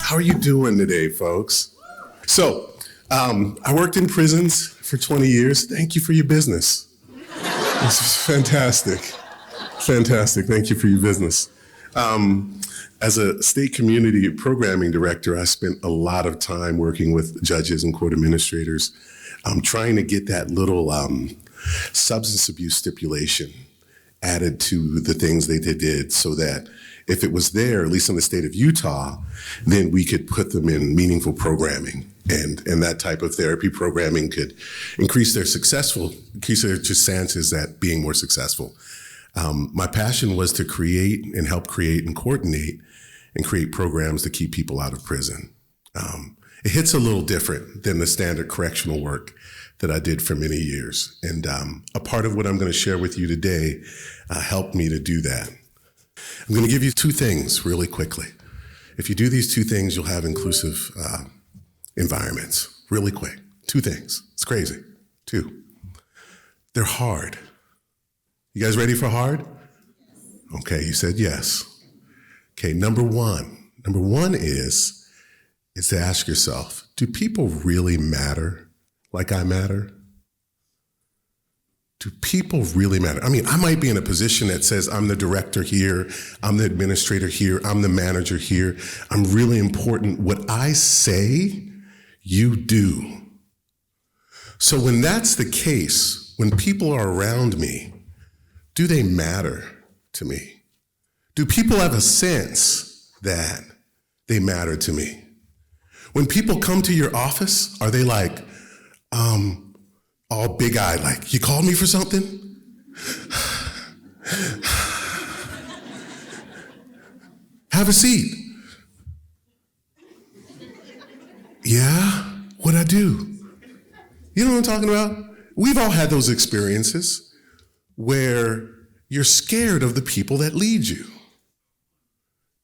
How are you doing today, folks? So, I worked in prisons for 20 years. Thank you for your business. This is fantastic. Fantastic. Thank you for your business. As a state community programming director, I spent a lot of time working with judges and court administrators, trying to get that little substance abuse stipulation added to the things they did so that if it was there, at least in the state of Utah, then we could put them in meaningful programming. And that type of therapy programming could increase their chances at being more successful. My passion was to create and help create and coordinate and create programs to keep people out of prison. It hits a little different than the standard correctional work that I did for many years. And a part of what I'm going to share with you today helped me to do that. I'm going to give you two things really quickly. If you do these two things, you'll have inclusive environments. Really quick. Two things. It's crazy. Two. They're hard. You guys ready for hard? Okay, you said yes. Okay, number one. Number one is to ask yourself, do people really matter like I matter? Do people really matter? I mean, I might be in a position that says I'm the director here, I'm the administrator here, I'm the manager here. I'm really important. What I say, you do. So when that's the case, when people are around me, do they matter to me? Do people have a sense that they matter to me? When people come to your office, are they like, all big-eyed, like, you called me for something? Have a seat. Yeah, what'd I do? You know what I'm talking about? We've all had those experiences where you're scared of the people that lead you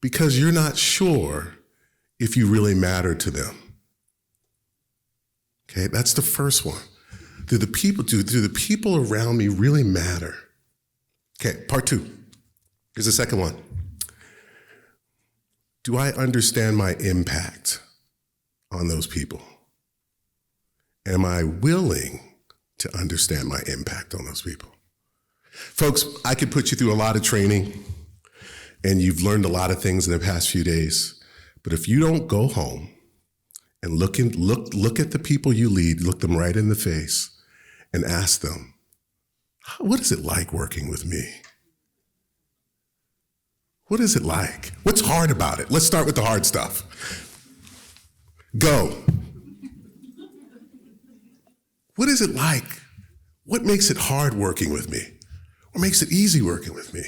because you're not sure if you really matter to them. Okay, that's the first one. Do the people around me really matter? Okay, part two. Here's the second one. Do I understand my impact on those people? Am I willing to understand my impact on those people? Folks, I could put you through a lot of training and you've learned a lot of things in the past few days, but if you don't go home and look at the people you lead, look them right in the face, and ask them, what is it like working with me? What is it like? What's hard about it? Let's start with the hard stuff. Go. What is it like? What makes it hard working with me? What makes it easy working with me?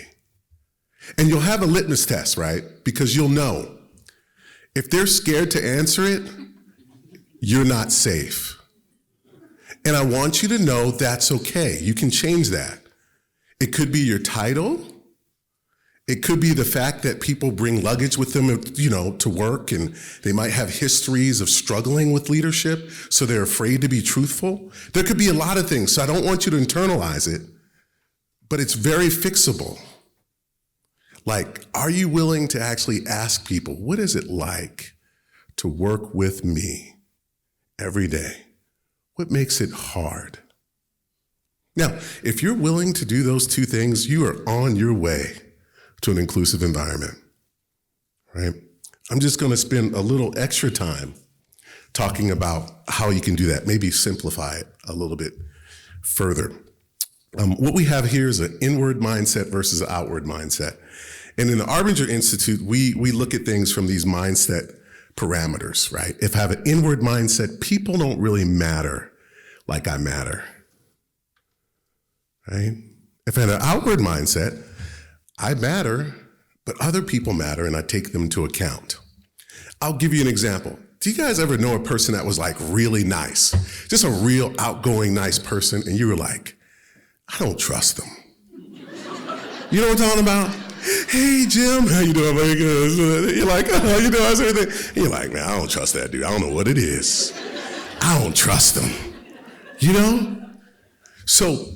And you'll have a litmus test, right? Because you'll know. If they're scared to answer it, you're not safe. And I want you to know that's okay. You can change that. It could be your title. It could be the fact that people bring luggage with them, to work, and they might have histories of struggling with leadership, so they're afraid to be truthful. There could be a lot of things, so I don't want you to internalize it, but it's very fixable. Like, are you willing to actually ask people, what is it like to work with me every day? What makes it hard? Now, if you're willing to do those two things, you are on your way to an inclusive environment, right? I'm just going to spend a little extra time talking about how you can do that, maybe simplify it a little bit further. What we have here is an inward mindset versus an outward mindset. And in the Arbinger Institute, we look at things from these mindset parameters, right? If I have an inward mindset, people don't really matter like I matter, right? If I have an outward mindset, I matter, but other people matter and I take them into account. I'll give you an example. Do you guys ever know a person that was like really nice? Just a real outgoing, nice person, and you were like, I don't trust them. You know what I'm talking about? Hey, Jim, how you doing? You're like, oh, how you doing? How's everything? And you're like, man, I don't trust that dude. I don't know what it is. I don't trust them. You know? So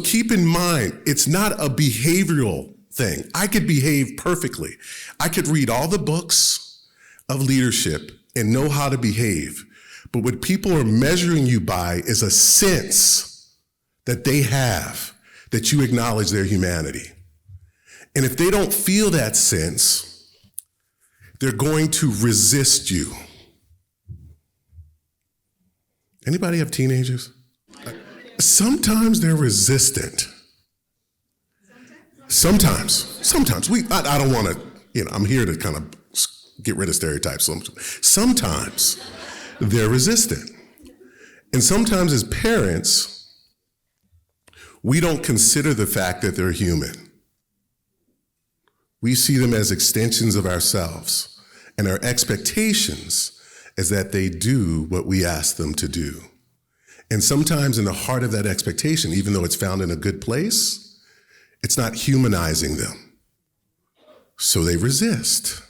keep in mind, it's not a behavioral thing. I could behave perfectly. I could read all the books. of leadership and know how to behave. But what people are measuring you by is a sense that they have that you acknowledge their humanity. And if they don't feel that sense, they're going to resist you. Anybody have teenagers? Sometimes they're resistant. Sometimes. I don't want to, I'm here to kind of get rid of stereotypes. Sometimes they're resistant. And sometimes as parents, we don't consider the fact that they're human. We see them as extensions of ourselves, and our expectations is that they do what we ask them to do. And sometimes in the heart of that expectation, even though it's found in a good place, it's not humanizing them. So they resist.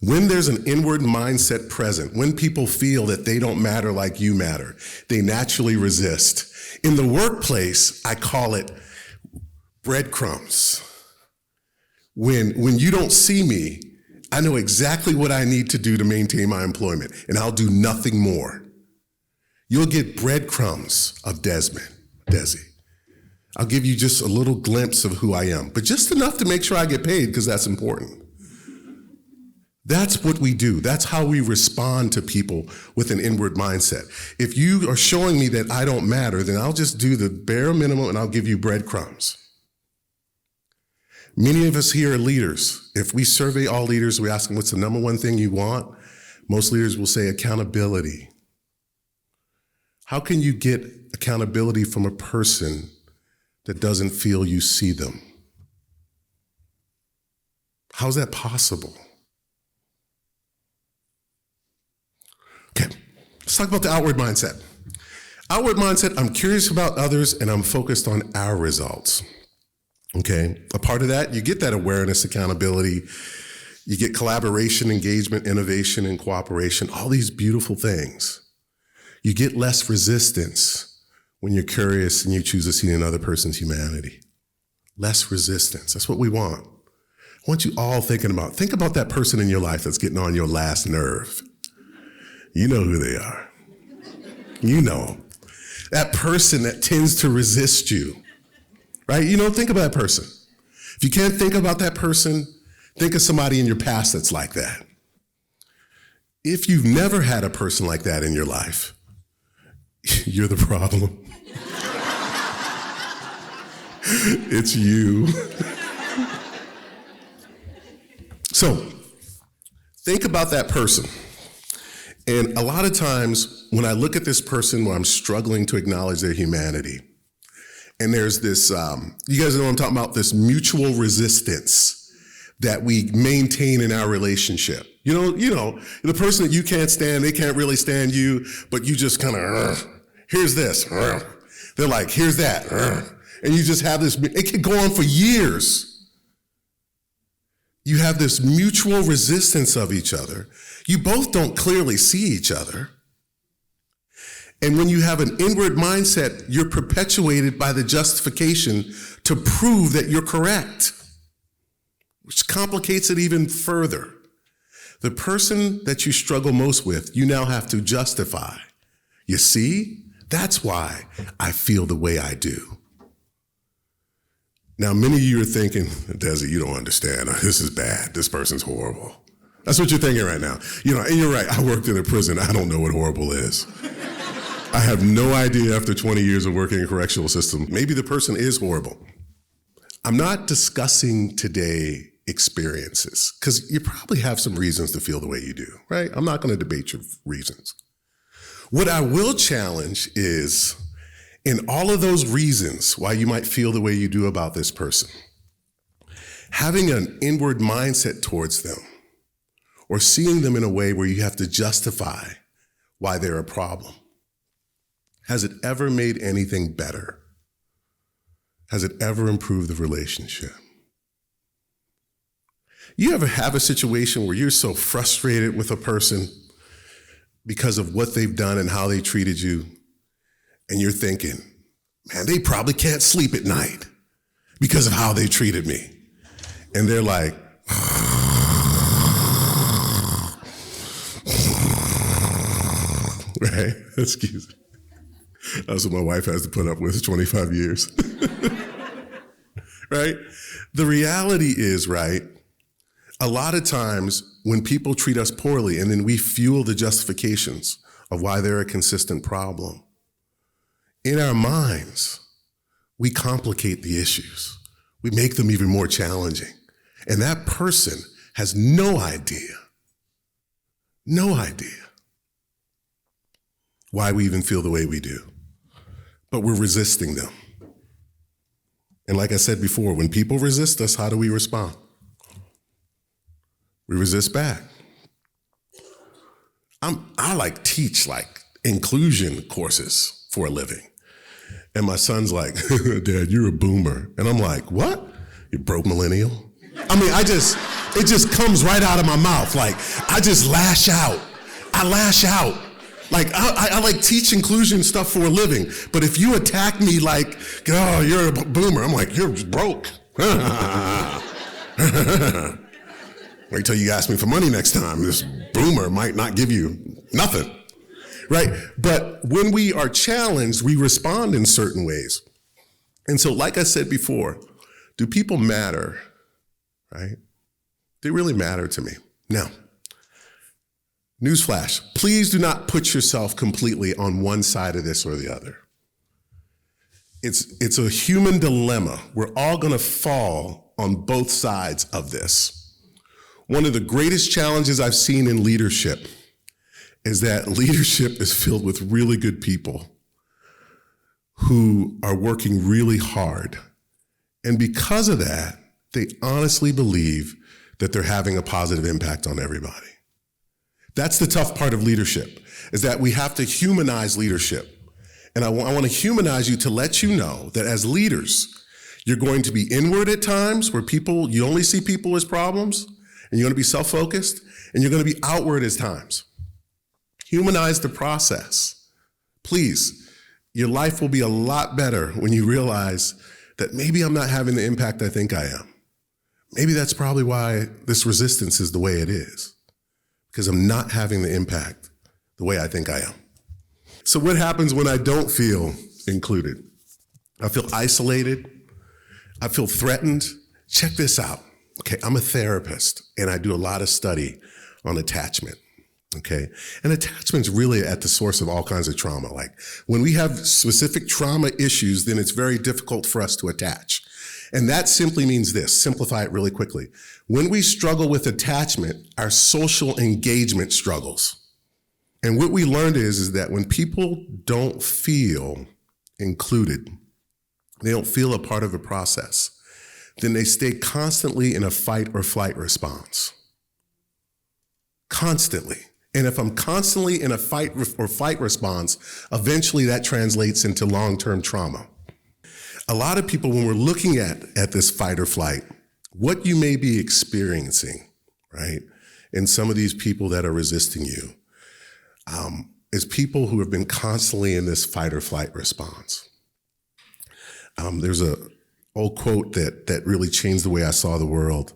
When there's an inward mindset present, when people feel that they don't matter like you matter, they naturally resist. In the workplace, I call it breadcrumbs. When you don't see me, I know exactly what I need to do to maintain my employment, and I'll do nothing more. You'll get breadcrumbs of Desi. I'll give you just a little glimpse of who I am, but just enough to make sure I get paid, because that's important. That's what we do. That's how we respond to people with an inward mindset. If you are showing me that I don't matter, then I'll just do the bare minimum and I'll give you breadcrumbs. Many of us here are leaders. If we survey all leaders, we ask them, what's the number one thing you want? Most leaders will say accountability. How can you get accountability from a person that doesn't feel you see them? How's that possible? Okay, let's talk about the outward mindset. Outward mindset, I'm curious about others and I'm focused on our results. Okay, a part of that, you get that awareness, accountability, you get collaboration, engagement, innovation, and cooperation, all these beautiful things. You get less resistance when you're curious and you choose to see another person's humanity. Less resistance, that's what we want. I want you all think about that person in your life that's getting on your last nerve. You know who they are. You know. That person that tends to resist you. Right? Think about that person. If you can't think about that person, think of somebody in your past that's like that. If you've never had a person like that in your life, you're the problem. It's you. So, think about that person. And a lot of times when I look at this person where I'm struggling to acknowledge their humanity, and there's this, you guys know what I'm talking about, this mutual resistance that we maintain in our relationship. You know, the person that you can't stand, they can't really stand you, but you just kind of, here's this. They're like, here's that. And you just have this, it can go on for years. You have this mutual resistance of each other. You both don't clearly see each other. And when you have an inward mindset, you're perpetuated by the justification to prove that you're correct, which complicates it even further. The person that you struggle most with, you now have to justify. You see, that's why I feel the way I do. Now, many of you are thinking, Desi, you don't understand. This is bad. This person's horrible. That's what you're thinking right now. And you're right. I worked in a prison. I don't know what horrible is. I have no idea after 20 years of working in a correctional system. Maybe the person is horrible. I'm not discussing today experiences, because you probably have some reasons to feel the way you do, right? I'm not going to debate your reasons. What I will challenge is, in all of those reasons why you might feel the way you do about this person, having an inward mindset towards them, or seeing them in a way where you have to justify why they're a problem. Has it ever made anything better? Has it ever improved the relationship? You ever have a situation where you're so frustrated with a person because of what they've done and how they treated you, and you're thinking, man, they probably can't sleep at night because of how they treated me. And they're like, right? Excuse me. That's what my wife has to put up with 25 years. Right? The reality is, right, a lot of times when people treat us poorly and then we fuel the justifications of why they're a consistent problem, in our minds, we complicate the issues. We make them even more challenging. And that person has no idea why we even feel the way we do. But we're resisting them. And like I said before, when people resist us, how do we respond? We resist back. I teach inclusion courses for a living. And my son's like, Dad, you're a boomer. And I'm like, what? You broke millennial? I mean, it just comes right out of my mouth. I just lash out. I lash out. I teach inclusion stuff for a living. But if you attack me oh, you're a boomer, I'm like, you're broke. Wait till you ask me for money next time. This boomer might not give you nothing. Right? But when we are challenged, we respond in certain ways. And so, like I said before, do people matter? Right? They really matter to me. Now, newsflash, please do not put yourself completely on one side of this or the other. It's a human dilemma. We're all going to fall on both sides of this. One of the greatest challenges I've seen in leadership is that leadership is filled with really good people who are working really hard. And because of that, they honestly believe that they're having a positive impact on everybody. That's the tough part of leadership, is that we have to humanize leadership. And I want to humanize you to let you know that as leaders, you're going to be inward at times where you only see people as problems, and you're going to be self-focused, and you're going to be outward at times. Humanize the process. Please, your life will be a lot better when you realize that maybe I'm not having the impact I think I am. Maybe that's probably why this resistance is the way it is, because I'm not having the impact the way I think I am. So what happens when I don't feel included? I feel isolated. I feel threatened. Check this out. Okay, I'm a therapist, and I do a lot of study on attachment. Okay, and attachment's really at the source of all kinds of trauma. When we have specific trauma issues, then it's very difficult for us to attach. And that simply means this, simplify it really quickly. When we struggle with attachment, our social engagement struggles. And what we learned is that when people don't feel included, they don't feel a part of the process, then they stay constantly in a fight or flight response. Constantly. And if I'm constantly in a fight or flight response, eventually that translates into long-term trauma. A lot of people, when we're looking at this fight or flight, what you may be experiencing, right, in some of these people that are resisting you, is people who have been constantly in this fight or flight response. There's an old quote that really changed the way I saw the world.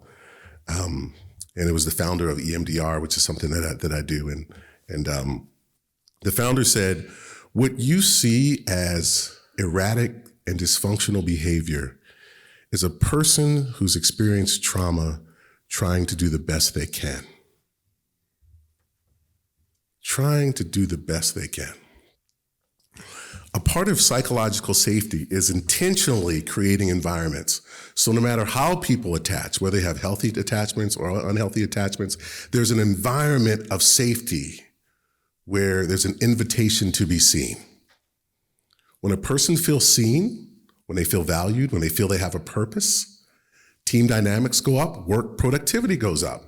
And it was the founder of EMDR, which is something that I do. And the founder said, what you see as erratic and dysfunctional behavior is a person who's experienced trauma trying to do the best they can. Trying to do the best they can. A part of psychological safety is intentionally creating environments. So no matter how people attach, whether they have healthy attachments or unhealthy attachments, there's an environment of safety where there's an invitation to be seen. When a person feels seen, when they feel valued, when they feel they have a purpose, team dynamics go up, work productivity goes up.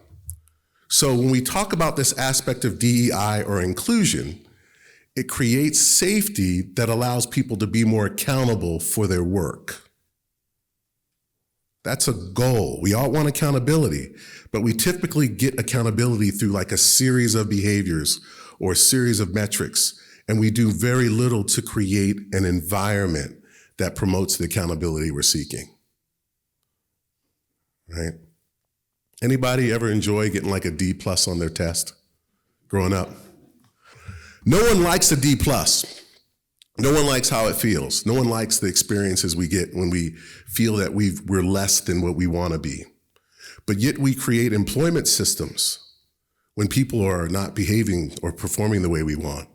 So when we talk about this aspect of DEI or inclusion, it creates safety that allows people to be more accountable for their work. That's a goal. We all want accountability, but we typically get accountability through a series of behaviors or a series of metrics, and we do very little to create an environment that promotes the accountability we're seeking. Right? Anybody ever enjoy getting a D+ on their test growing up? No one likes a D+. No one likes how it feels. No one likes the experiences we get when we feel that we're less than what we want to be. But yet we create employment systems when people are not behaving or performing the way we want.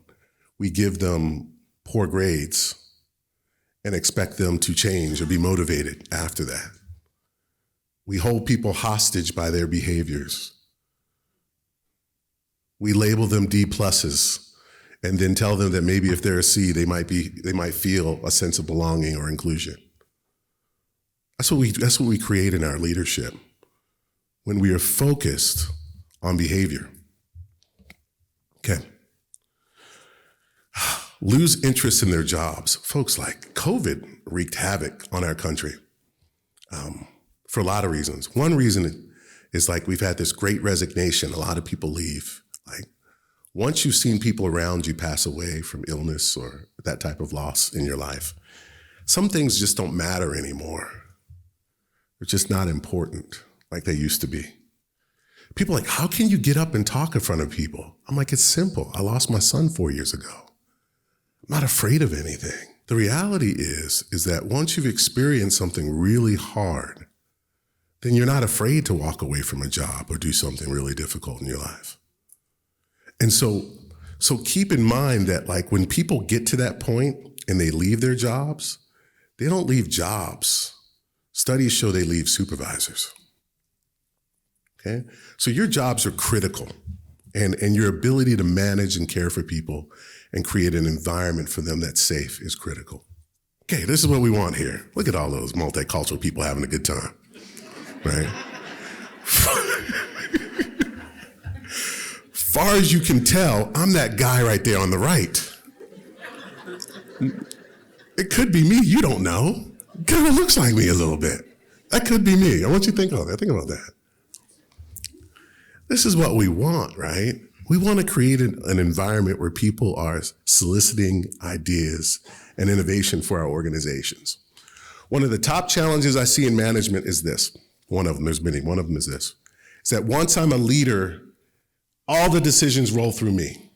We give them poor grades and expect them to change or be motivated after that. We hold people hostage by their behaviors. We label them D+, and then tell them that maybe if they're a C, they might feel a sense of belonging or inclusion. That's what we create in our leadership when we are focused on behavior. Okay. Lose interest in their jobs. Folks, like COVID wreaked havoc on our country for a lot of reasons. One reason is like we've had this great resignation. A lot of people leave. Like once you've seen people around you pass away from illness or that type of loss in your life, some things just don't matter anymore. They're just not important like they used to be. People are like, how can you get up and talk in front of people? I'm like, it's simple. I lost my son 4 years ago. I'm not afraid of anything. The reality is that once you've experienced something really hard, then you're not afraid to walk away from a job or do something really difficult in your life. And so keep in mind that like when people get to that point and they leave their jobs, they don't leave jobs. Studies show they leave supervisors. Okay? So your jobs are critical, and your ability to manage and care for people and create an environment for them that's safe is critical. Okay, this is what we want here. Look at all those multicultural people having a good time, right? Far as you can tell, I'm that guy right there on the right. It could be me, you don't know. It kind of looks like me a little bit. That could be me. I want you to think about that. Think about that. This is what we want, right? We want to create an environment where people are soliciting ideas and innovation for our organizations. One of the top challenges I see in management is this. One of them, there's many. One of them is this. It's that once I'm a leader, all the decisions roll through me.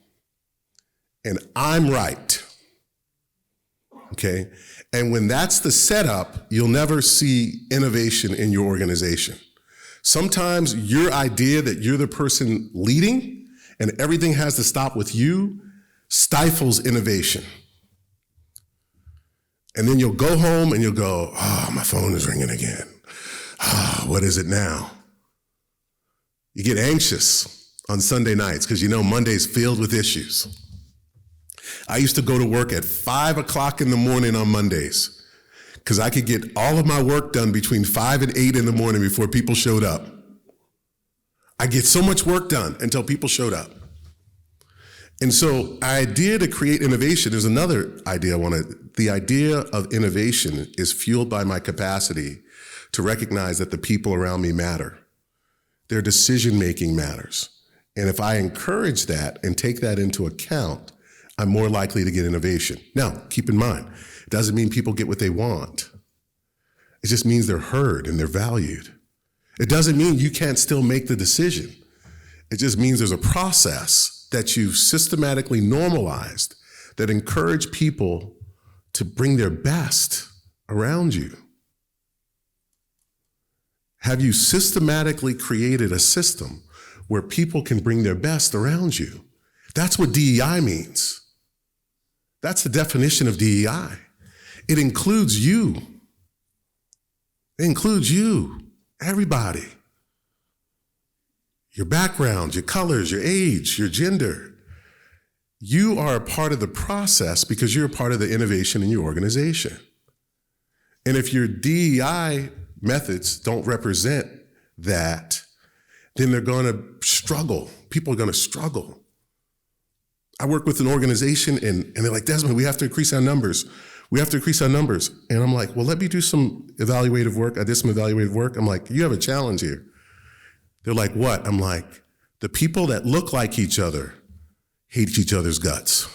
And I'm right. Okay? And when that's the setup, you'll never see innovation in your organization. Sometimes your idea that you're the person leading and everything has to stop with you stifles innovation. And then you'll go home and you'll go, oh, my phone is ringing again. Oh, what is it now? You get anxious on Sunday nights because you know Monday's filled with issues. I used to go to work at 5 o'clock in the morning on Mondays because I could get all of my work done between 5 and 8 in the morning before people showed up. I get so much work done until people showed up. And so our idea to create innovation is another idea the idea of innovation is fueled by my capacity to recognize that the people around me matter. Their decision-making matters. And if I encourage that and take that into account, I'm more likely to get innovation. Now, keep in mind, it doesn't mean people get what they want. It just means they're heard and they're valued. It doesn't mean you can't still make the decision. It just means there's a process that you've systematically normalized that encourage people to bring their best around you. Have you systematically created a system where people can bring their best around you? That's what DEI means. That's the definition of DEI. It includes you. It includes you, everybody. Your background, your colors, your age, your gender. You are a part of the process because you're a part of the innovation in your organization. And if your DEI methods don't represent that, then they're going to struggle. People are going to struggle. I work with an organization and they're like, Desmond, we have to increase our numbers. We have to increase our numbers. And I'm like, well, let me do some evaluative work. I did some evaluative work. I'm like, you have a challenge here. They're like, what? I'm like, the people that look like each other hate each other's guts.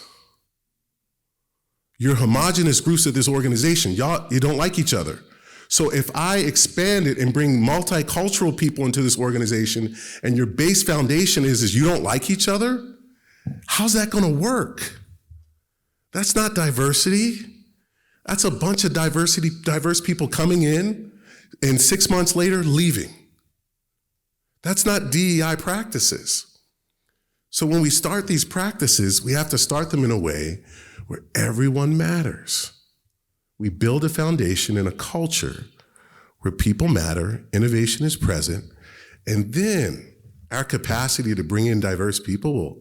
You're homogenous groups of this organization. You don't like each other. So if I expand it and bring multicultural people into this organization and your base foundation is you don't like each other, how's that going to work? That's not diversity. That's a bunch of diverse people coming in and 6 months later leaving. That's not DEI practices. So when we start these practices, we have to start them in a way where everyone matters. We build a foundation and a culture where people matter, innovation is present, and then our capacity to bring in diverse people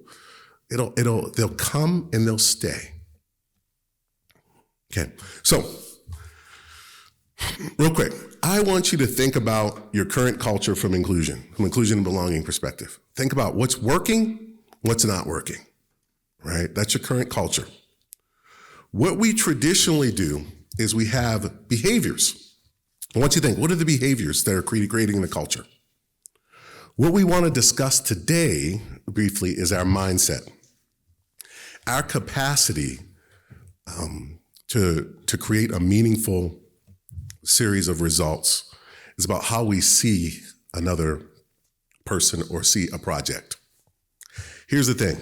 they'll come and they'll stay. Okay, so real quick, I want you to think about your current culture from inclusion and belonging perspective. Think about what's working, what's not working, right? That's your current culture. What we traditionally do is we have behaviors. I want you to think, what are the behaviors that are creating the culture? What we want to discuss today, briefly, is our mindset. Our capacity to create a meaningful series of results is about how we see another person or see a project. Here's the thing.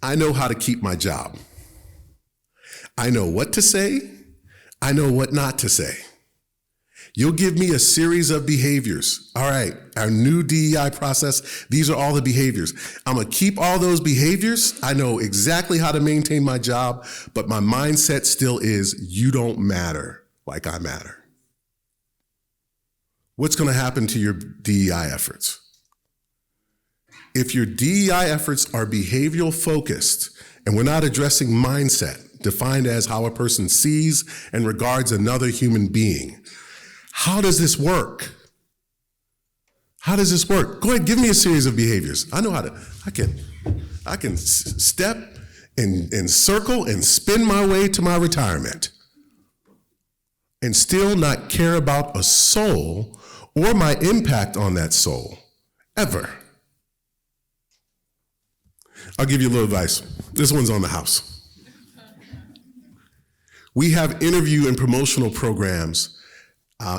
I know how to keep my job. I know what to say. I know what not to say. You'll give me a series of behaviors. All right, our new DEI process, these are all the behaviors. I'm gonna keep all those behaviors. I know exactly how to maintain my job, but my mindset still is, you don't matter like I matter. What's gonna happen to your DEI efforts? If your DEI efforts are behavioral focused and we're not addressing mindset, defined as how a person sees and regards another human being, how does this work? How does this work? Go ahead, give me a series of behaviors. I know how to, I can step and circle and spin my way to my retirement and still not care about a soul or my impact on that soul, ever. I'll give you a little advice. This one's on the house. We have interview and promotional programs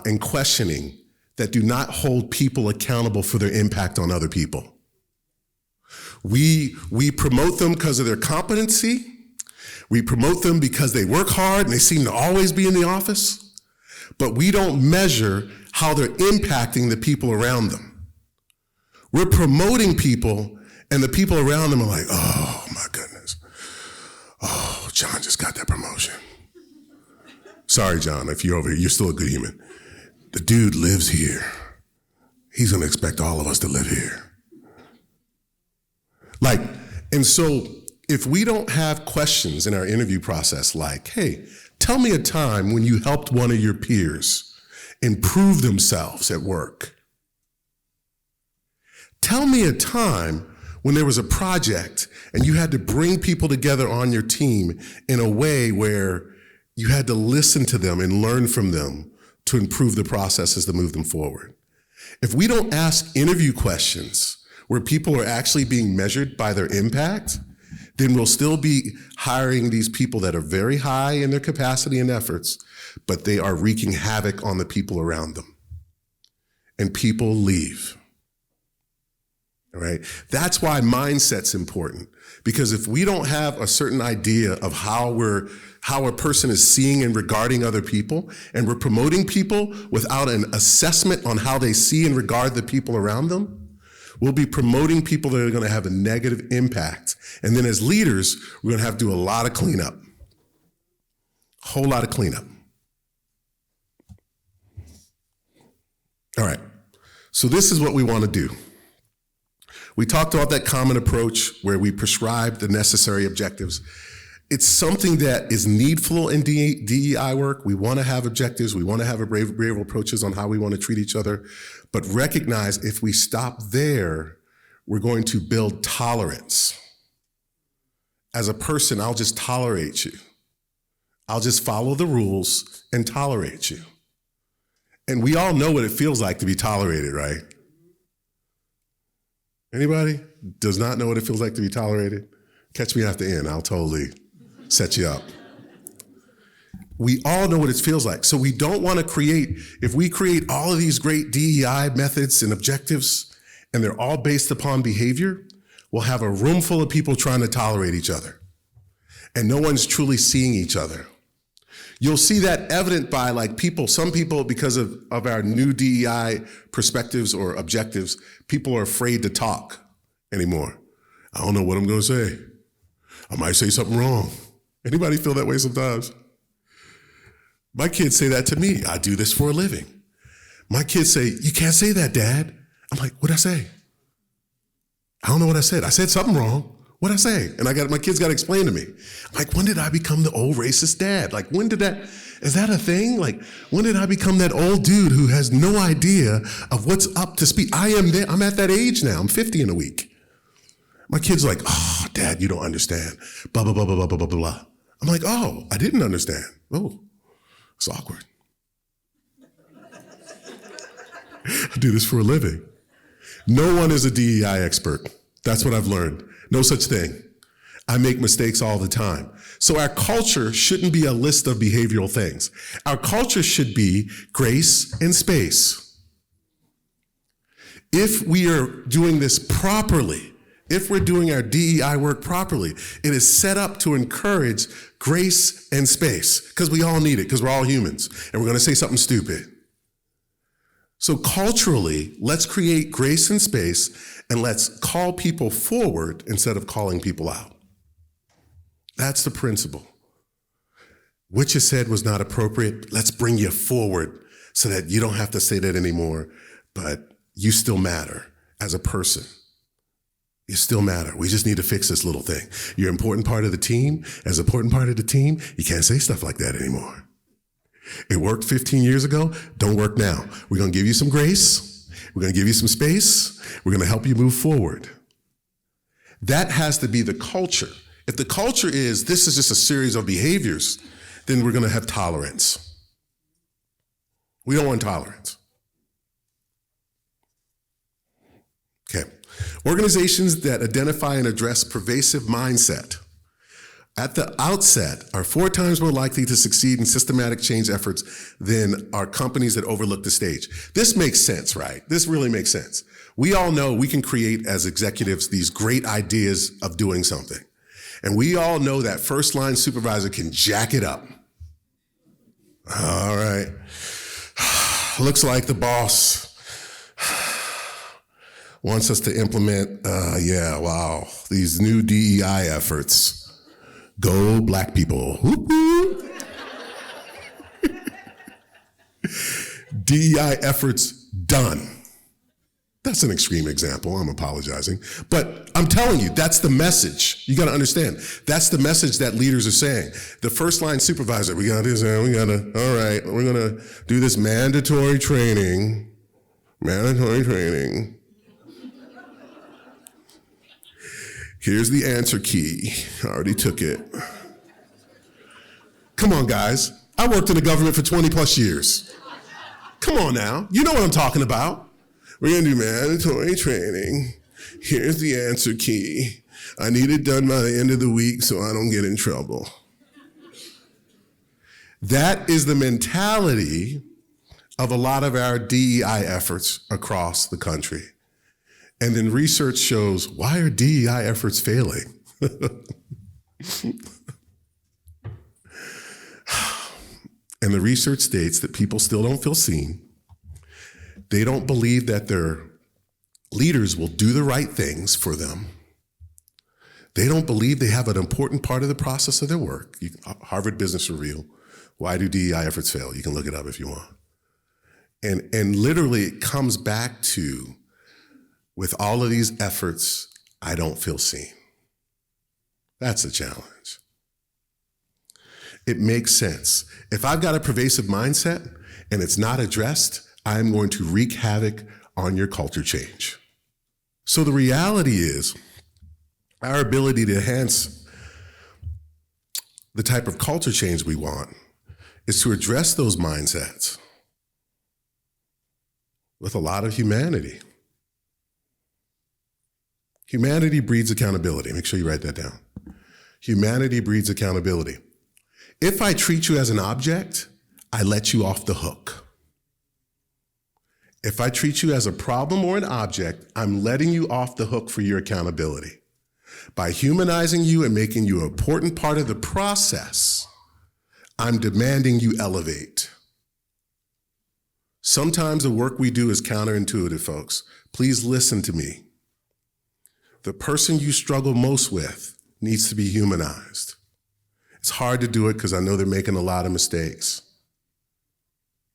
and questioning that do not hold people accountable for their impact on other people. We promote them because of their competency. We promote them because they work hard and they seem to always be in the office, but we don't measure how they're impacting the people around them. We're promoting people and the people around them are like, oh my goodness. Oh, John just got that promotion. Sorry, John, if you're over here, you're still a good human. The dude lives here. He's gonna expect all of us to live here. And so if we don't have questions in our interview process like, hey, tell me a time when you helped one of your peers improve themselves at work. Tell me a time when there was a project and you had to bring people together on your team in a way where you had to listen to them and learn from them to improve the processes to move them forward. If we don't ask interview questions where people are actually being measured by their impact, then we'll still be hiring these people that are very high in their capacity and efforts, but they are wreaking havoc on the people around them. And people leave. All right? That's why mindset's important. Because if we don't have a certain idea of how a person is seeing and regarding other people, and we're promoting people without an assessment on how they see and regard the people around them, we'll be promoting people that are going to have a negative impact. And then as leaders, we're going to have to do a lot of cleanup. A whole lot of cleanup. All right. So this is what we want to do. We talked about that common approach where we prescribe the necessary objectives. It's something that is needful in DEI work. We want to have objectives. We want to have behavioral approaches on how we want to treat each other. But recognize if we stop there, we're going to build tolerance. As a person, I'll just tolerate you. I'll just follow the rules and tolerate you. And we all know what it feels like to be tolerated, right? Anybody does not know what it feels like to be tolerated? Catch me after end. I'll totally set you up. We all know what it feels like. So we don't want to create, if we create all of these great DEI methods and objectives, and they're all based upon behavior, we'll have a room full of people trying to tolerate each other. and no one's truly seeing each other. You'll see that evident by some people, because of our new DEI perspectives or objectives, people are afraid to talk anymore. I don't know what I'm going to say. I might say something wrong. Anybody feel that way sometimes? My kids say that to me. I do this for a living. My kids say, you can't say that, Dad. I'm like, what'd I say? I don't know what I said. I said something wrong. What'd I say? And my kids got to explain to me. I'm like, when did I become the old racist dad? Like, is that a thing? Like, when did I become that old dude who has no idea of what's up to speed? I am there. I'm at that age now. I'm 50 in a week. My kids are like, oh, Dad, you don't understand. Blah, blah, blah, blah, blah, blah, blah, blah. I'm like, oh, I didn't understand. Oh, it's awkward. I do this for a living. No one is a DEI expert. That's what I've learned. No such thing. I make mistakes all the time. So our culture shouldn't be a list of behavioral things. Our culture should be grace and space. If we are doing this properly, if we're doing our DEI work properly, it is set up to encourage grace and space, because we all need it, because we're all humans, and we're going to say something stupid. So culturally, let's create grace and space, and let's call people forward instead of calling people out. That's the principle. What you said was not appropriate. Let's bring you forward so that you don't have to say that anymore, but you still matter as a person. You still matter. We just need to fix this little thing. You're an important part of the team. As an important part of the team, you can't say stuff like that anymore. It worked 15 years ago, don't work now. We're going to give you some grace. We're going to give you some space. We're going to help you move forward. That has to be the culture. If the culture is, this is just a series of behaviors, then we're going to have tolerance. We don't want tolerance. Okay. Organizations that identify and address pervasive mindset at the outset are 4 times more likely to succeed in systematic change efforts than are companies that overlook the stage. This makes sense, right? This really makes sense. We all know we can create as executives these great ideas of doing something. And we all know that first line supervisor can jack it up. All right. Looks like the boss wants us to implement, these new DEI efforts. Go Black people. DEI efforts done. That's an extreme example. I'm apologizing. But I'm telling you, that's the message. You got to understand. That's the message that leaders are saying. The first line supervisor, all right, we're going to do this mandatory training. Here's the answer key. I already took it. Come on, guys. I worked in the government for 20 plus years. Come on now. You know what I'm talking about. We're going to do mandatory training. Here's the answer key. I need it done by the end of the week so I don't get in trouble. That is the mentality of a lot of our DEI efforts across the country. And then research shows, why are DEI efforts failing? And the research states that people still don't feel seen. They don't believe that their leaders will do the right things for them. They don't believe they have an important part of the process of their work. Harvard Business Review, why do DEI efforts fail? You can look it up if you want. And literally it comes back to, with all of these efforts, I don't feel seen. That's a challenge. It makes sense. If I've got a pervasive mindset and it's not addressed, I'm going to wreak havoc on your culture change. So the reality is, our ability to enhance the type of culture change we want is to address those mindsets with a lot of humanity. Humanity breeds accountability. Make sure you write that down. Humanity breeds accountability. If I treat you as an object, I let you off the hook. If I treat you as a problem or an object, I'm letting you off the hook for your accountability. By humanizing you and making you an important part of the process, I'm demanding you elevate. Sometimes the work we do is counterintuitive, folks. Please listen to me. The person you struggle most with needs to be humanized. It's hard to do it because I know they're making a lot of mistakes.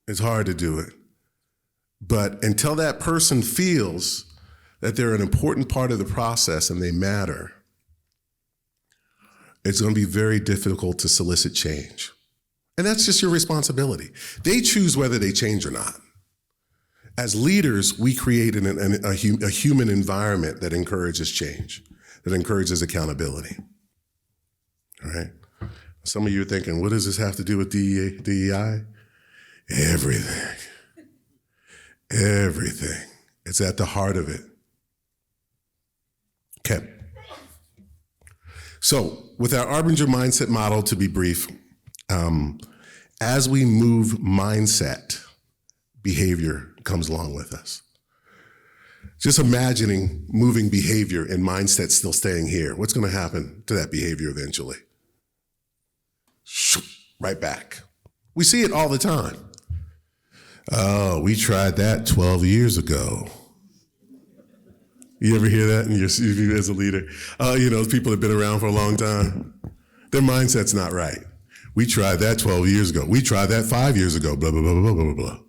It's hard to do it. But until that person feels that they're an important part of the process and they matter, it's going to be very difficult to solicit change. And that's just your responsibility. They choose whether they change or not. As leaders, we create a human environment that encourages change, that encourages accountability. All right? Some of you are thinking, what does this have to do with DEI? Everything. Everything. It's at the heart of it. Okay. So, with our Arbinger mindset model, to be brief, as we move mindset, behavior comes along with us. Just imagining moving behavior and mindset still staying here. What's going to happen to that behavior eventually? Right back. We see it all the time. Oh, we tried that 12 years ago. You ever hear that as a leader? People have been around for a long time. Their mindset's not right. We tried that 12 years ago. We tried that 5 years ago, blah, blah, blah, blah, blah, blah, blah.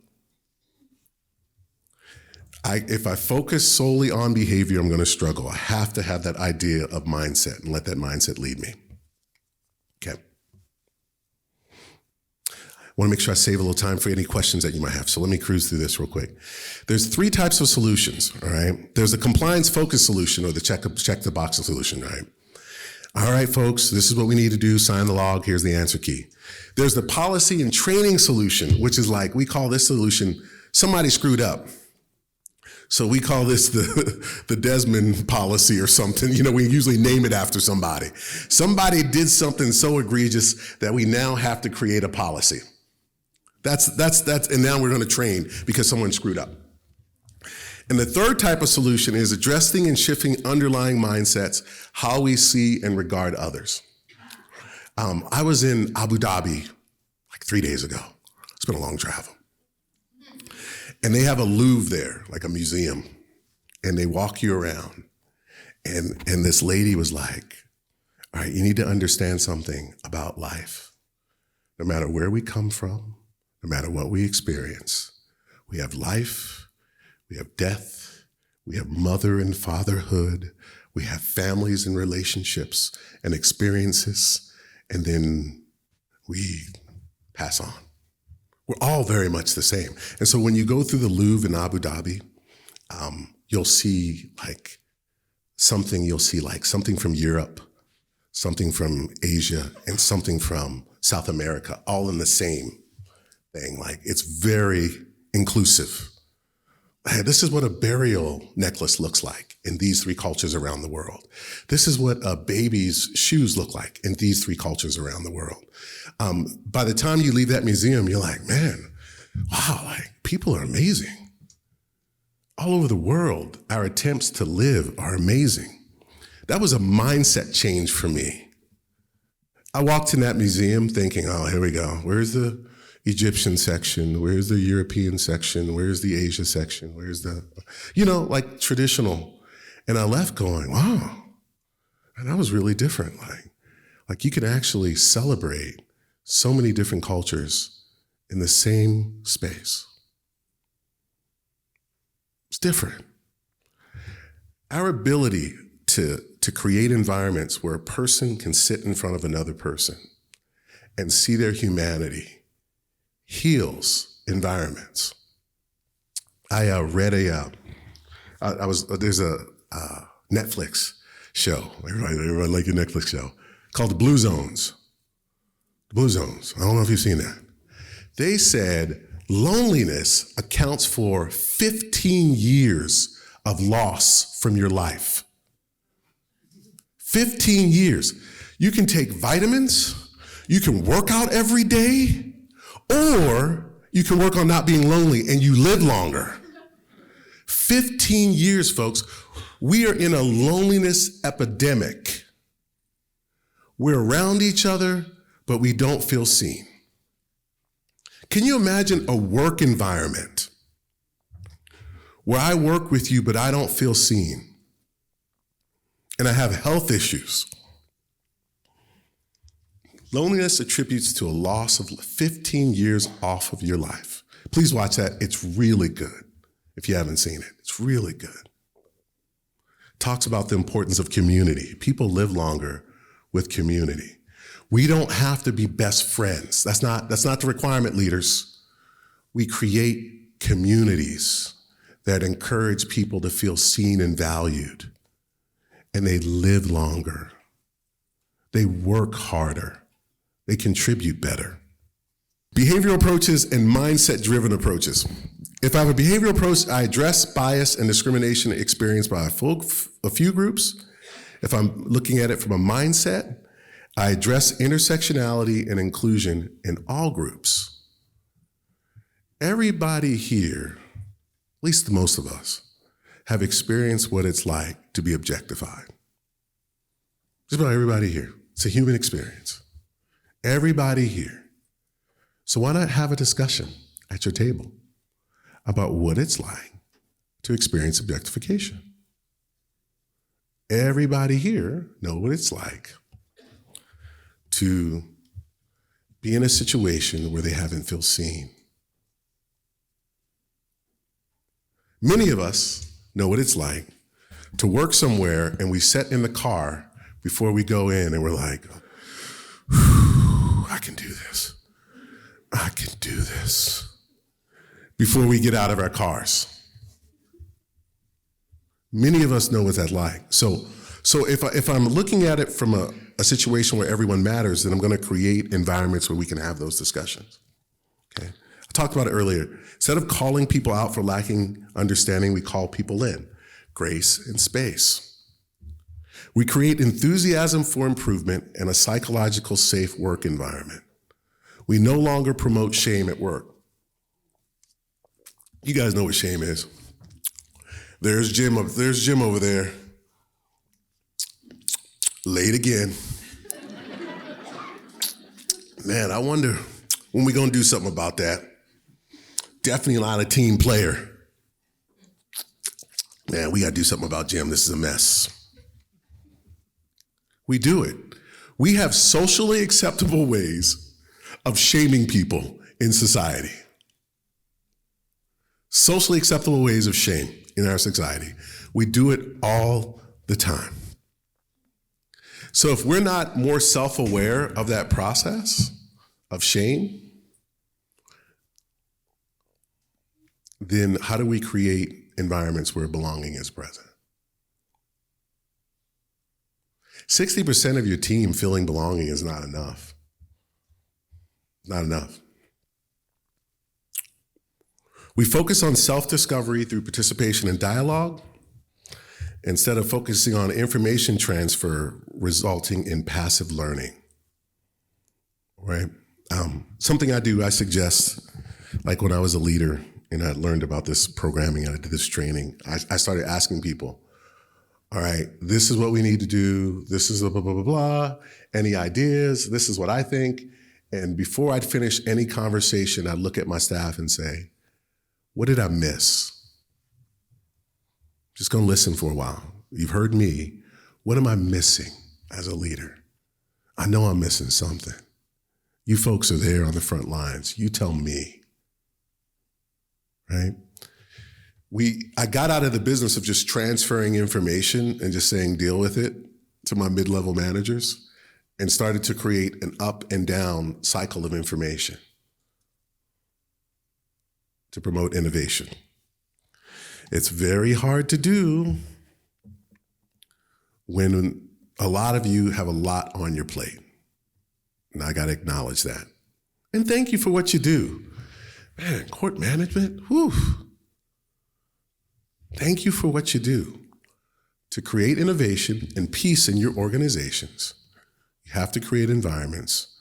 If I focus solely on behavior, I'm going to struggle. I have to have that idea of mindset and let that mindset lead me. Okay. I want to make sure I save a little time for any questions that you might have. So let me cruise through this real quick. There's 3 types of solutions, all right? There's the compliance-focused solution or the check-the-box solution, right? All right, folks, this is what we need to do. Sign the log. Here's the answer key. There's the policy and training solution, which is like, we call this solution, somebody screwed up. So we call this the Desmond policy or something. We usually name it after somebody. Somebody did something so egregious that we now have to create a policy. That's, and now we're going to train because someone screwed up. And the third type of solution is addressing and shifting underlying mindsets, how we see and regard others. I was in Abu Dhabi like 3 days ago. It's been a long travel. And they have a Louvre there, like a museum, and they walk you around. And this lady was like, all right, you need to understand something about life. No matter where we come from, no matter what we experience, we have life, we have death, we have mother and fatherhood, we have families and relationships and experiences, and then we pass on. We're all very much the same. And so when you go through the Louvre in Abu Dhabi, you'll see something from Europe, something from Asia, and something from South America, all in the same thing. Like, it's very inclusive. Hey, this is what a burial necklace looks like in these 3 cultures around the world. This is what a baby's shoes look like in these 3 cultures around the world. By the time you leave that museum, you're like, man, wow, like, people are amazing. All over the world, our attempts to live are amazing. That was a mindset change for me. I walked in that museum thinking, oh, here we go. Where's the Egyptian section? Where's the European section? Where's the Asia section? Where's the, like traditional. And I left going, wow, and that was really different. Like you can actually celebrate so many different cultures in the same space. It's different. Our ability to create environments where a person can sit in front of another person and see their humanity heals environments. I read there's a Netflix show, everybody like your Netflix show, called The Blue Zones. The Blue Zones, I don't know if you've seen that. They said loneliness accounts for 15 years of loss from your life. 15 years. You can take vitamins, you can work out every day, or you can work on not being lonely and you live longer. 15 years, folks. We are in a loneliness epidemic. We're around each other, but we don't feel seen. Can you imagine a work environment where I work with you, but I don't feel seen? And I have health issues. Loneliness attributes to a loss of 15 years off of your life. Please watch that. It's really good. If you haven't seen it, it's really good. Talks about the importance of community. People live longer with community. We don't have to be best friends. That's not the requirement, leaders. We create communities that encourage people to feel seen and valued. And they live longer. They work harder. They contribute better. Behavioral approaches and mindset-driven approaches. If I have a behavioral approach, I address bias and discrimination experienced by a few groups. If I'm looking at it from a mindset, I address intersectionality and inclusion in all groups. Everybody here, at least most of us, have experienced what it's like to be objectified. Just about everybody here. It's a human experience. Everybody here. So why not have a discussion at your table about what it's like to experience objectification? Everybody here know what it's like to be in a situation where they haven't felt seen. Many of us know what it's like to work somewhere and we sit in the car before we go in and we're like, I can do this. I can do this. Before we get out of our cars. Many of us know what that's like. So if I'm looking at it from a situation where everyone matters, then I'm going to create environments where we can have those discussions. Okay? I talked about it earlier. Instead of calling people out for lacking understanding, we call people in. Grace and space. We create enthusiasm for improvement and a psychological safe work environment. We no longer promote shame at work. You guys know what shame is. There's Jim over there. Late again. Man, I wonder when we're gonna do something about that. Definitely not a team player. Man, we gotta do something about Jim. This is a mess. We do it. We have socially acceptable ways of shaming people in society. Socially acceptable ways of shame in our society. We do it all the time. So if we're not more self-aware of that process of shame, then how do we create environments where belonging is present? 60% of your team feeling belonging is not enough. Not enough. We focus on self-discovery through participation and dialogue instead of focusing on information transfer resulting in passive learning, right? Something I suggest, like when I was a leader and I learned about this programming and I did this training, I started asking people, all right, this is what we need to do. This is blah, blah, blah, blah, blah. Any ideas? This is what I think. And before I'd finish any conversation, I'd look at my staff and say, what did I miss? Just gonna listen for a while. You've heard me. What am I missing as a leader? I know I'm missing something. You folks are there on the front lines. You tell me, right? I got out of the business of just transferring information and just saying, deal with it to my mid-level managers, and started to create an up and down cycle of information to promote innovation. It's very hard to do when a lot of you have a lot on your plate. And I gotta acknowledge that. And thank you for what you do. Man, court management, whew. Thank you for what you do to create innovation and peace in your organizations. You have to create environments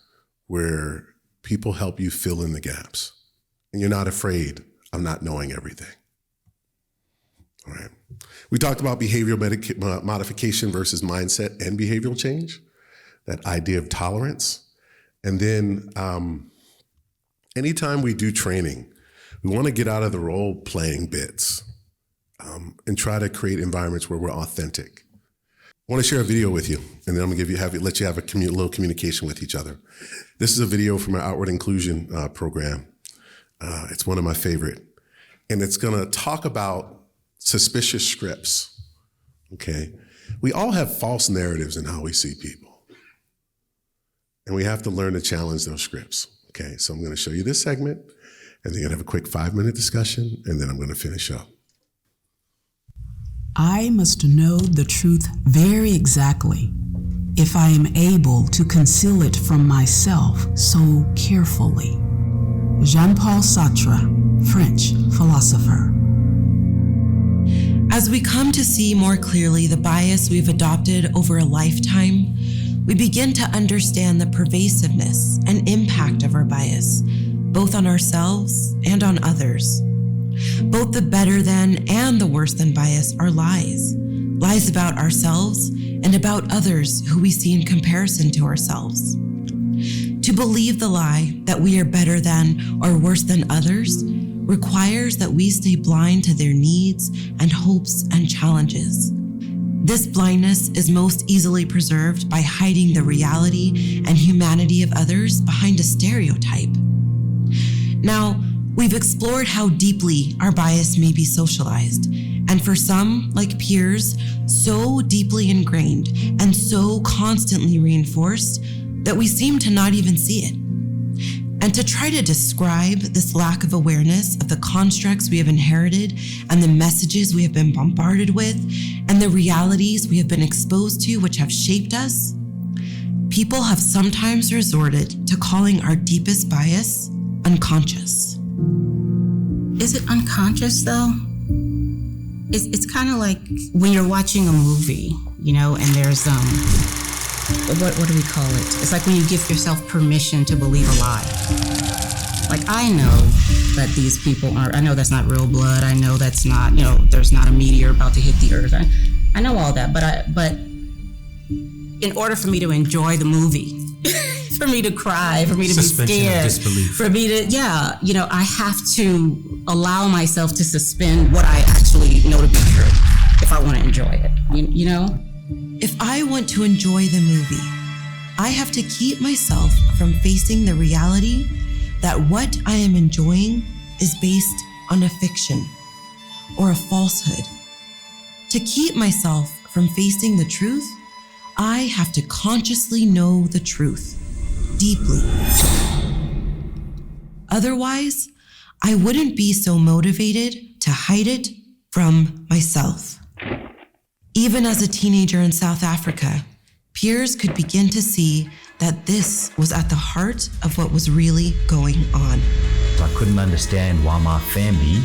where people help you fill in the gaps. And you're not afraid of not knowing everything. All right. We talked about behavioral modification versus mindset and behavioral change, that idea of tolerance. And then anytime we do training, we want to get out of the role-playing bits and try to create environments where we're authentic. I want to share a video with you, and then I'm going to let you have a little communication with each other. This is a video from our Outward Inclusion program. It's one of my favorite. And it's going to talk about suspicious scripts, okay? We all have false narratives in how we see people. And we have to learn to challenge those scripts, okay? So I'm going to show you this segment, and then you're going to have a quick 5-minute discussion, and then I'm going to finish up. I must know the truth very exactly if I am able to conceal it from myself so carefully. Jean-Paul Sartre, French philosopher. As we come to see more clearly the bias we've adopted over a lifetime, we begin to understand the pervasiveness and impact of our bias, both on ourselves and on others. Both the better than and the worse than bias are lies. Lies about ourselves and about others who we see in comparison to ourselves. To believe the lie that we are better than or worse than others requires that we stay blind to their needs and hopes and challenges. This blindness is most easily preserved by hiding the reality and humanity of others behind a stereotype. Now, we've explored how deeply our bias may be socialized, and for some, like peers, so deeply ingrained and so constantly reinforced that we seem to not even see it. And to try to describe this lack of awareness of the constructs we have inherited and the messages we have been bombarded with and the realities we have been exposed to which have shaped us, people have sometimes resorted to calling our deepest bias unconscious. Is it unconscious though? It's kind of like when you're watching a movie, you know, and there's what do we call it? It's like when you give yourself permission to believe a lie. Like, I know that these people I know that's not real blood. I know that's not, you know, there's not a meteor about to hit the earth. I know all that, but in order for me to enjoy the movie, for me to cry, for me to be scared, disbelief. For me to, you know, I have to allow myself to suspend what I actually know to be true if I want to enjoy it, you know? If I want to enjoy the movie, I have to keep myself from facing the reality that what I am enjoying is based on a fiction or a falsehood. To keep myself from facing the truth, I have to consciously know the truth deeply. Otherwise, I wouldn't be so motivated to hide it from myself. Even as a teenager in South Africa, peers could begin to see that this was at the heart of what was really going on. I couldn't understand why my family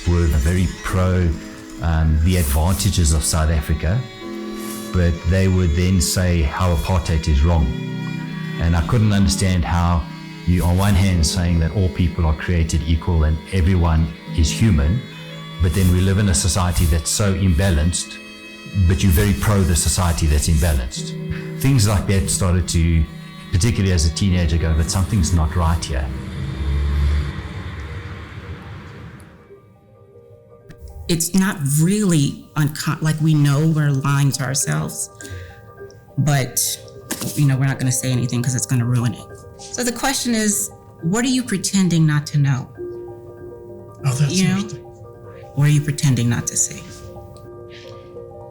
were very pro the advantages of South Africa, but they would then say how apartheid is wrong. And I couldn't understand how you, on one hand, saying that all people are created equal and everyone is human, but then we live in a society that's so imbalanced, but you're very pro the society that's imbalanced. Things like that started to, particularly as a teenager, go, but something's not right here. It's not really like we know we're lying to ourselves, but you know, we're not going to say anything because it's going to ruin it. So the question is, what are you pretending not to know? Oh, that's interesting. What are you pretending not to say?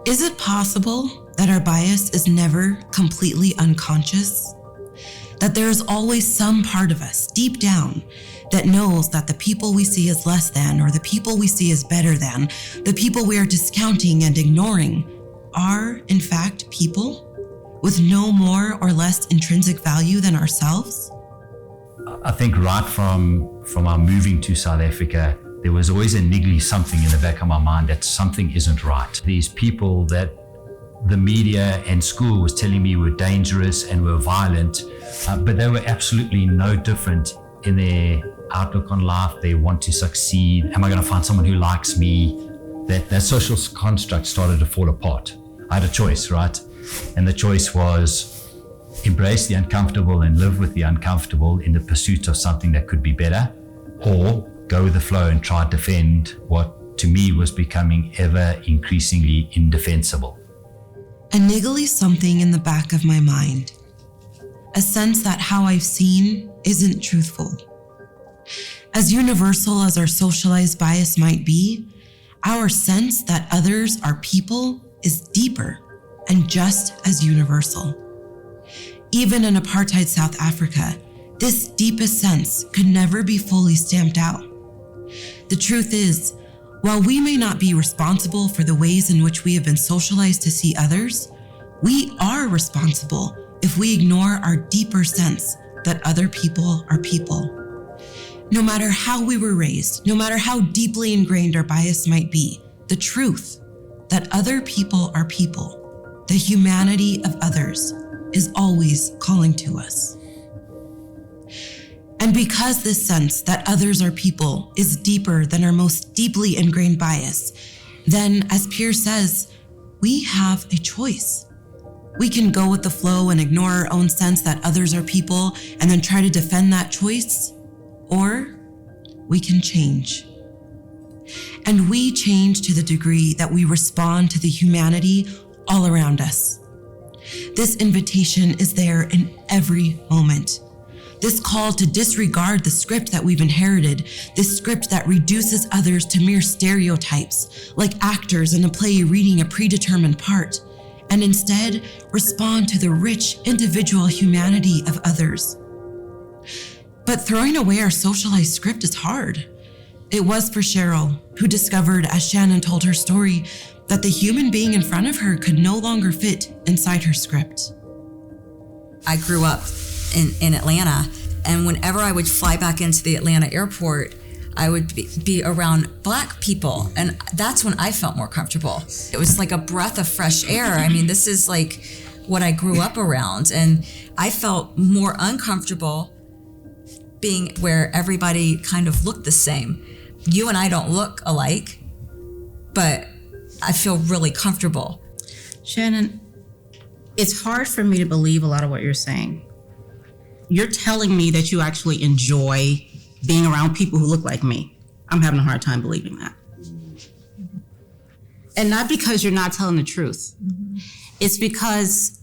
Is it possible that our bias is never completely unconscious? That there is always some part of us deep down that knows that the people we see as less than, or the people we see as better than, the people we are discounting and ignoring, are in fact people with no more or less intrinsic value than ourselves? I think right from our moving to South Africa, there was always a niggly something in the back of my mind that something isn't right. These people that the media and school was telling me were dangerous and were violent, but they were absolutely no different in their outlook on life. They want to succeed. Am I going to find someone who likes me? that social construct started to fall apart. I had a choice, right? And the choice was embrace the uncomfortable and live with the uncomfortable in the pursuit of something that could be better, or go with the flow and try to defend what to me was becoming ever increasingly indefensible. A niggly something in the back of my mind. A sense that how I've seen isn't truthful. As universal as our socialized bias might be, our sense that others are people is deeper and just as universal. Even in apartheid South Africa, this deepest sense could never be fully stamped out. The truth is, while we may not be responsible for the ways in which we have been socialized to see others, we are responsible if we ignore our deeper sense that other people are people. No matter how we were raised, no matter how deeply ingrained our bias might be, the truth that other people are people, the humanity of others, is always calling to us. And because this sense that others are people is deeper than our most deeply ingrained bias, then, as Pierre says, we have a choice. We can go with the flow and ignore our own sense that others are people and then try to defend that choice, or we can change. And we change to the degree that we respond to the humanity all around us. This invitation is there in every moment. This call to disregard the script that we've inherited, this script that reduces others to mere stereotypes, like actors in a play reading a predetermined part, and instead respond to the rich individual humanity of others. But throwing away our socialized script is hard. It was for Cheryl, who discovered, as Shannon told her story, that the human being in front of her could no longer fit inside her script. I grew up in Atlanta, and whenever I would fly back into the Atlanta airport, I would be around Black people, and that's when I felt more comfortable. It was like a breath of fresh air. I mean, this is like what I grew up around, and I felt more uncomfortable being where everybody kind of looked the same. You and I don't look alike, but I feel really comfortable. Shannon, it's hard for me to believe a lot of what you're saying. You're telling me that you actually enjoy being around people who look like me. I'm having a hard time believing that. And not because you're not telling the truth. It's because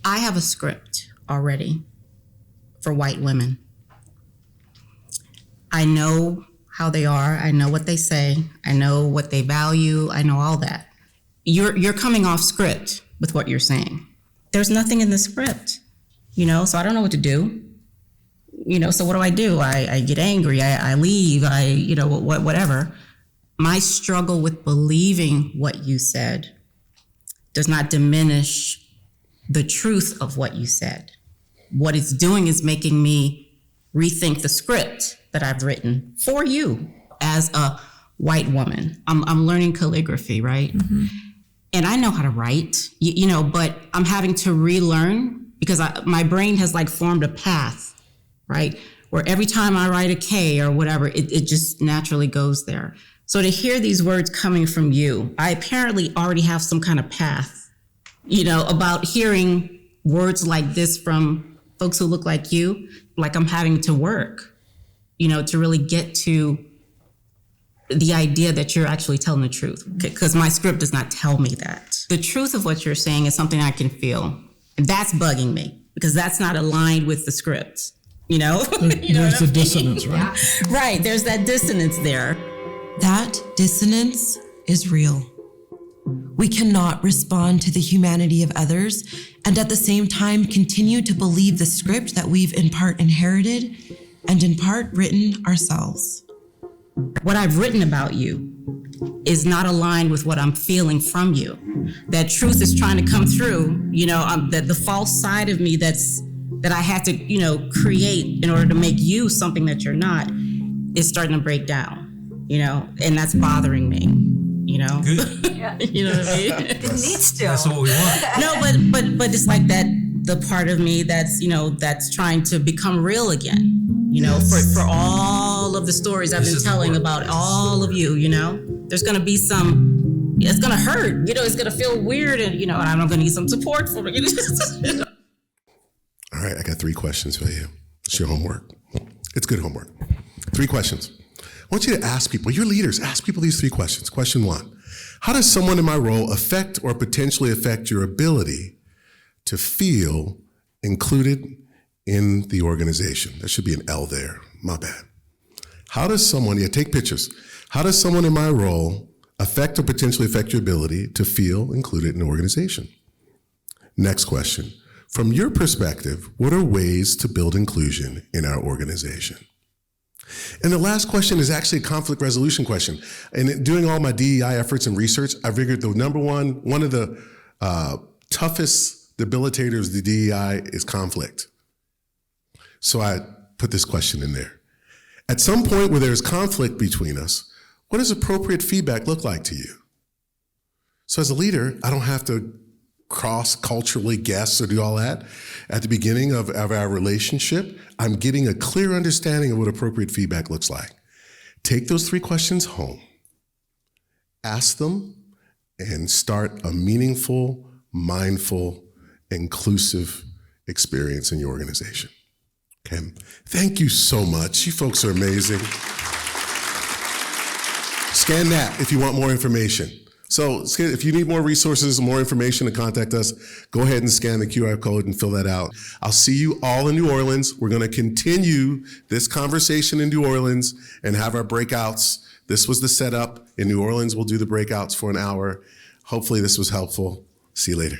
I have a script already for white women. I know how they are. I know what they say. I know what they value. I know all that. You're coming off script with what you're saying. There's nothing in the script, so I don't know what to do. So what do? I get angry. I leave. Whatever. My struggle with believing what you said does not diminish the truth of what you said. What it's doing is making me rethink the script that I've written for you as a white woman. I'm learning calligraphy, right? Mm-hmm. And I know how to write, but I'm having to relearn because my brain has formed a path, right? Where every time I write a K or whatever, it just naturally goes there. So to hear these words coming from you, I apparently already have some kind of path, about hearing words like this from folks who look like you, like I'm having to work, to really get to the idea that you're actually telling the truth, because my script does not tell me that. The truth of what you're saying is something I can feel. And that's bugging me because that's not aligned with the script, There's the dissonance, right? Yeah. Right, there's that dissonance there. That dissonance is real. We cannot respond to the humanity of others and at the same time continue to believe the script that we've in part inherited and in part written ourselves. What I've written about you is not aligned with what I'm feeling from you. That truth is trying to come through, that the false side of me that I had to, create in order to make you something that you're not is starting to break down, and that's bothering me, Good. You know what I mean? It needs to. That's what we want. No, but it's like that, the part of me that's trying to become real again, for all of the stories I've been telling about all of you, there's going to be some it's gonna hurt. It's gonna feel weird, and and I'm gonna need some support for it. All right, I got 3 questions for you. It's your homework. It's good homework. 3 questions. I want you to ask people, you're leaders, ask people these 3 questions. Question 1, how does someone in my role affect or potentially affect your ability to feel included in the organization? There should be an L there, my bad. How does someone, take pictures. How does someone in my role affect or potentially affect your ability to feel included in the organization? Next question. From your perspective, what are ways to build inclusion in our organization? And the last question is actually a conflict resolution question. And doing all my DEI efforts and research, I figured the number one of the toughest debilitators of the DEI is conflict. So I put this question in there. At some point where there's conflict between us, what does appropriate feedback look like to you? So as a leader, I don't have to cross-culturally guess or do all that. At the beginning of our relationship, I'm getting a clear understanding of what appropriate feedback looks like. Take those 3 questions home, ask them, and start a meaningful, mindful, inclusive experience in your organization. Okay? Thank you so much. You folks are amazing. Scan that if you want more information. So if you need more resources, more information to contact us, go ahead and scan the QR code and fill that out. I'll see you all in New Orleans. We're going to continue this conversation in New Orleans and have our breakouts. This was the setup. In New Orleans, we'll do the breakouts for an hour. Hopefully this was helpful. See you later.